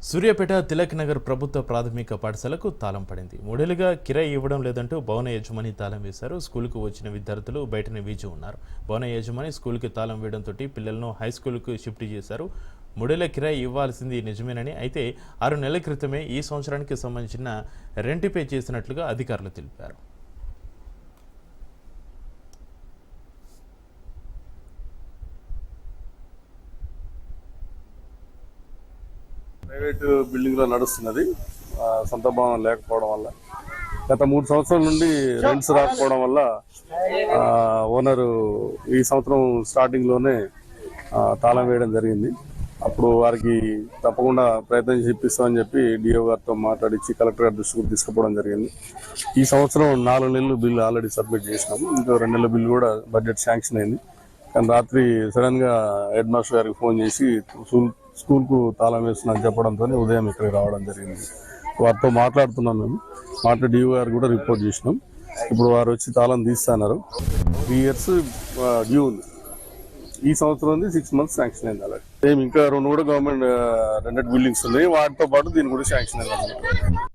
సూర్యాపేట తిలక్ నగర్ ప్రభుత్వ ప్రాథమిక పాఠశాలకు తాళం పడింది. మూడేళ్లుగా కిరాయి ఇవ్వడం లేదంటూ భవన యజమాని తాళం వేశారు. స్కూలుకు వచ్చిన విద్యార్థులు బయటనే వీచి ఉన్నారు. భవన యజమాని స్కూలుకి తాళం వేయడంతో పిల్లలను హైస్కూలుకు షిఫ్ట్ చేశారు. మూడేళ్ల కిరాయి ఇవ్వాల్సింది నిజమేనని, అయితే 6 నెలల క్రితమే ఈ సంవత్సరానికి సంబంధించిన రెంట్ పే చేసినట్లుగా అధికారులు తెలిపారు. ప్రైవేట్ బిల్డింగ్ లో నడుస్తున్నది. సొంత భవనం లేకపోవడం వల్ల గత 3 సంవత్సరాల నుండి రెంట్స్ రాకపోవడం వల్ల ఓనరు ఈ సంవత్సరం స్టార్టింగ్ లోనే తాళం వేయడం జరిగింది. అప్పుడు వారికి తప్పకుండా ప్రయత్నం చేపిస్తామని చెప్పి డిఓ గారితో మాట్లాడించి కలెక్టర్ గారి దృష్టికి తీసుకుపోవడం జరిగింది. ఈ సంవత్సరం 4 నెలలు బిల్లు ఆల్రెడీ సబ్మిట్ చేసినాము. ఇంకో 2 నెలల బిల్లు కూడా బడ్జెట్ శాంక్షన్ అయింది. కానీ రాత్రి సడన్ గా హెడ్ మాస్టర్ గారికి ఫోన్ చేసి స్కూల్ కు తాళం వేస్తున్నాను చెప్పడంతో ఉదయం ఇక్కడికి రావడం జరిగింది. వారితో మాట్లాడుతున్నాం. మేము మాట్లాడి డిఓ గారు కూడా రిపోర్ట్ చేసినాం. ఇప్పుడు వారు వచ్చి తాళం తీస్తున్నారు. 3 years డ్యూ ఉంది. ఈ సంవత్సరం 6 months శాంక్షన్ అయింది. అలాగే సేమ్ ఇంకా 2 కూడా గవర్నమెంట్ రెంటెడ్ బిల్డింగ్స్ ఉన్నాయి. వాటితో పాటు దీన్ని కూడా శాంక్షన్ అయింది.